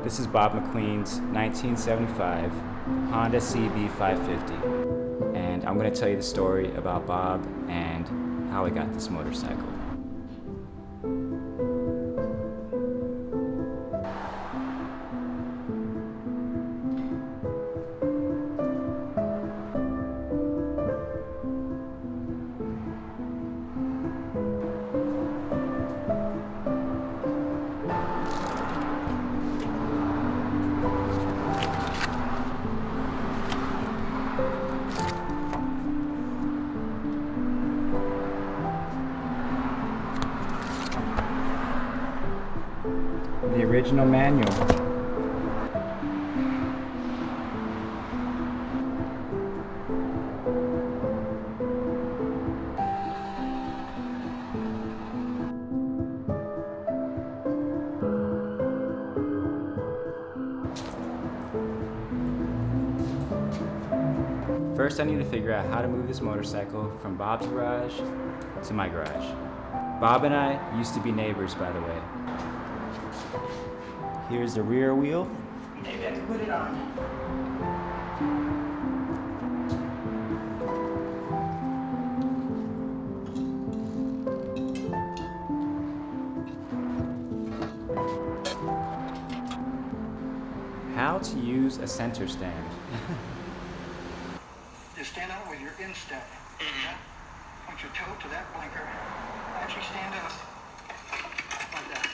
This is Bob McQueen's 1975 Honda CB550, and I'm going to tell you the story about Bob and how he got this motorcycle. The original manual. First, I need to figure out how to move this motorcycle from Bob's garage to my garage. Bob and I used to be neighbors, by the way. Here's the rear wheel. Maybe I can put it on. How to use a center stand. You stand out with your instep. Point your toe to that blinker. Actually stand up like that.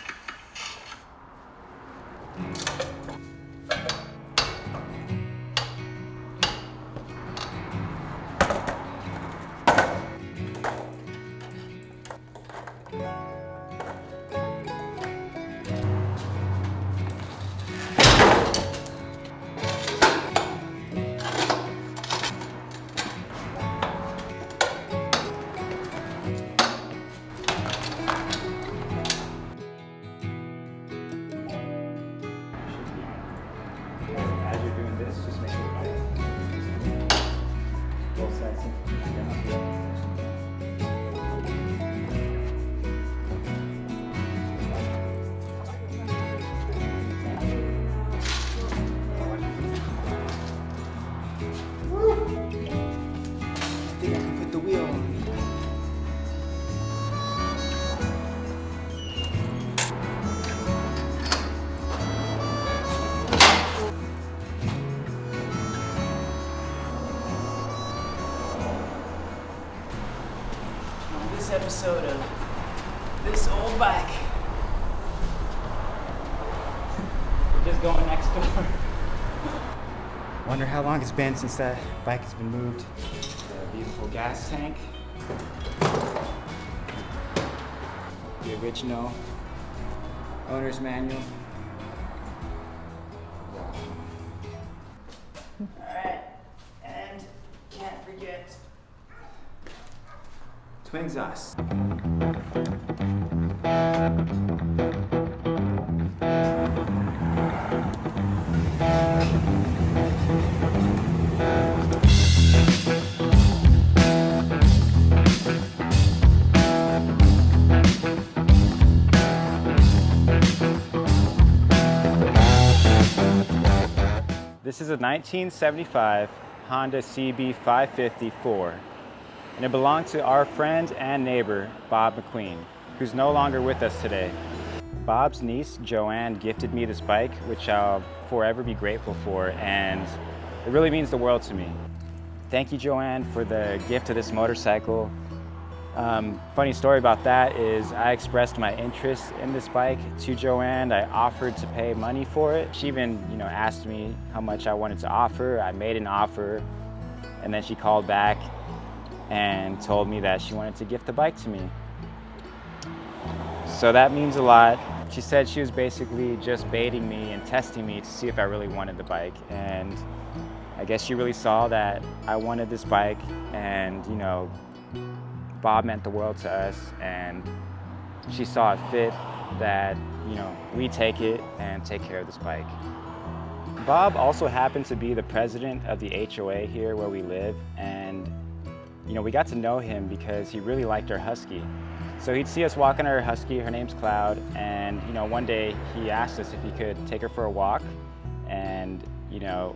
As you're doing this, just make it both sides. Woo! I think I can put the wheel on. This episode of This Old Bike. We're just going next door. Wonder how long it's been since that bike has been moved. The beautiful gas tank. The original owner's manual. Wow. Alright, and can't forget twin exhaust. This is a 1975 Honda CB550 and it belonged to our friend and neighbor, Bob McQueen, who's no longer with us today. Bob's niece, Joanne, gifted me this bike, which I'll forever be grateful for, and it really means the world to me. Thank you, Joanne, for the gift of this motorcycle. Funny story about that is I expressed my interest in this bike to Joanne. I offered to pay money for it. She even, asked me how much I wanted to offer. I made an offer, and then she called back and told me that she wanted to gift the bike to me. So that means a lot. She said she was basically just baiting me and testing me to see if I really wanted the bike. And I guess she really saw that I wanted this bike, and you know, Bob meant the world to us, and she saw it fit that, you know, we take it and take care of this bike. Bob also happened to be the president of the HOA here where we live, and you know, we got to know him because he really liked our husky. So he'd see us walking our husky, her name's Cloud, and you know, one day he asked us if he could take her for a walk, and you know,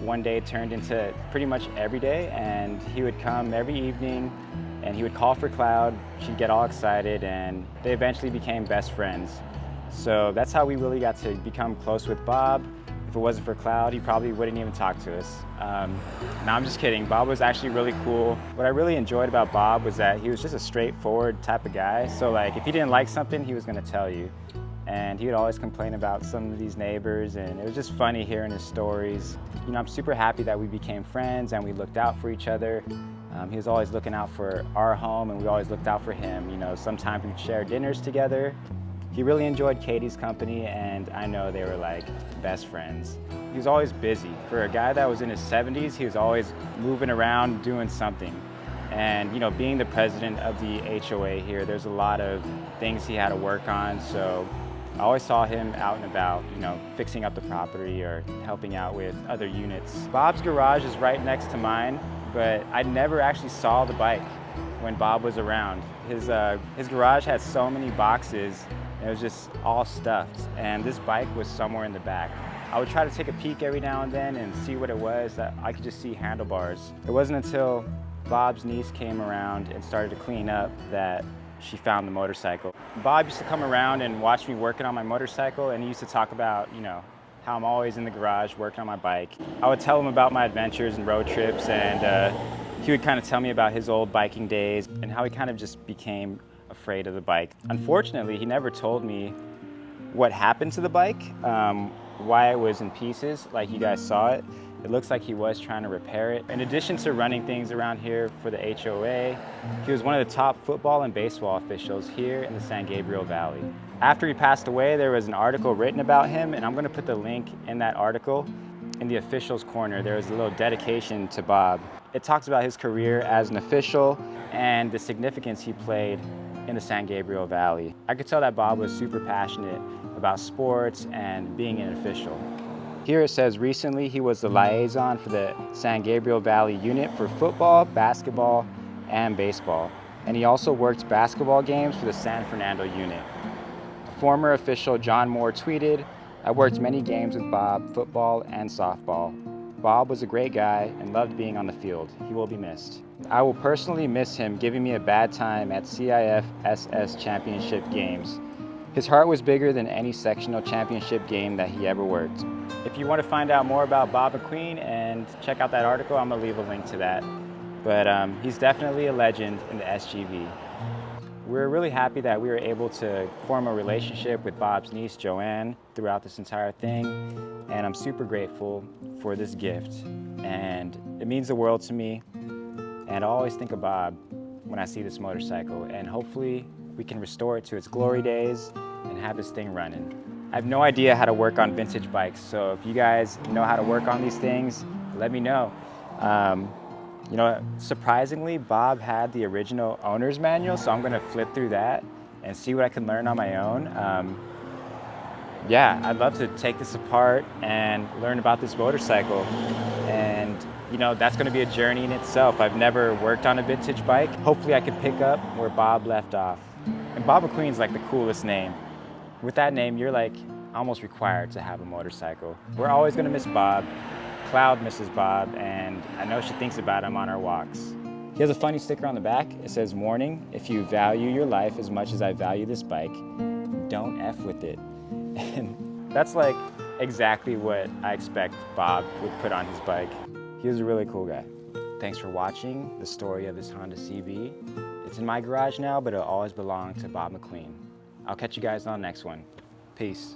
one day it turned into pretty much every day, and he would come every evening and he would call for Cloud. She'd get all excited, and they eventually became best friends. So that's how we really got to become close with Bob. If it wasn't for Cloud, he probably wouldn't even talk to us. No, I'm just kidding. Bob was actually really cool. What I really enjoyed about Bob was that he was just a straightforward type of guy. So like, if he didn't like something, he was gonna tell you. And he would always complain about some of these neighbors, and it was just funny hearing his stories. You know, I'm super happy that we became friends and we looked out for each other. He was always looking out for our home, and we always looked out for him. You know, sometimes we'd share dinners together. He really enjoyed Katie's company, and I know they were like best friends. He was always busy. For a guy that was in his 70s, he was always moving around doing something. And you know, being the president of the HOA here, there's a lot of things he had to work on. So I always saw him out and about, you know, fixing up the property or helping out with other units. Bob's garage is right next to mine, but I never actually saw the bike when Bob was around. His garage had so many boxes. It was just all stuffed, and this bike was somewhere in the back. I would try to take a peek every now and then and see what it was. That I could just see handlebars. It wasn't until Bob's niece came around and started to clean up that she found the motorcycle. Bob used to come around and watch me working on my motorcycle, and he used to talk about, you know, how I'm always in the garage working on my bike. I would tell him about my adventures and road trips, and he would kind of tell me about his old biking days and how he kind of just became afraid of the bike. Unfortunately, he never told me what happened to the bike, why it was in pieces like you guys saw it. It looks like he was trying to repair it. In addition to running things around here for the HOA, he was one of the top football and baseball officials here in the San Gabriel Valley. After he passed away, there was an article written about him, and I'm going to put the link in that article. In the officials corner, there was a little dedication to Bob. It talks about his career as an official and the significance he played in the San Gabriel Valley. I could tell that Bob was super passionate about sports and being an official. Here it says recently he was the liaison for the San Gabriel Valley unit for football, basketball, and baseball. And he also worked basketball games for the San Fernando unit. Former official John Moore tweeted, "I worked many games with Bob, football and softball. Bob was a great guy and loved being on the field. He will be missed. I will personally miss him giving me a bad time at CIF SS championship games. His heart was bigger than any sectional championship game that he ever worked." If you want to find out more about Bob McQueen and check out that article, I'm going to leave a link to that. But he's definitely a legend in the SGV. We're really happy that we were able to form a relationship with Bob's niece, Joanne, throughout this entire thing. And I'm super grateful for this gift. And it means the world to me. And I always think of Bob when I see this motorcycle. And hopefully we can restore it to its glory days and have this thing running. I have no idea how to work on vintage bikes. So if you guys know how to work on these things, let me know. You know, surprisingly, Bob had the original owner's manual, so I'm gonna flip through that and see what I can learn on my own. Yeah, I'd love to take this apart and learn about this motorcycle. And you know, that's gonna be a journey in itself. I've never worked on a vintage bike. Hopefully I can pick up where Bob left off. And Bob McQueen's like the coolest name. With that name, you're like almost required to have a motorcycle. We're always gonna miss Bob. Cloud misses Bob, and I know she thinks about him on our walks. He has a funny sticker on the back. It says, "Warning, if you value your life as much as I value this bike, don't F with it." And that's like exactly what I expect Bob would put on his bike. He was a really cool guy. Thanks for watching the story of this Honda CB. It's in my garage now, but it'll always belong to Bob McQueen. I'll catch you guys on the next one. Peace.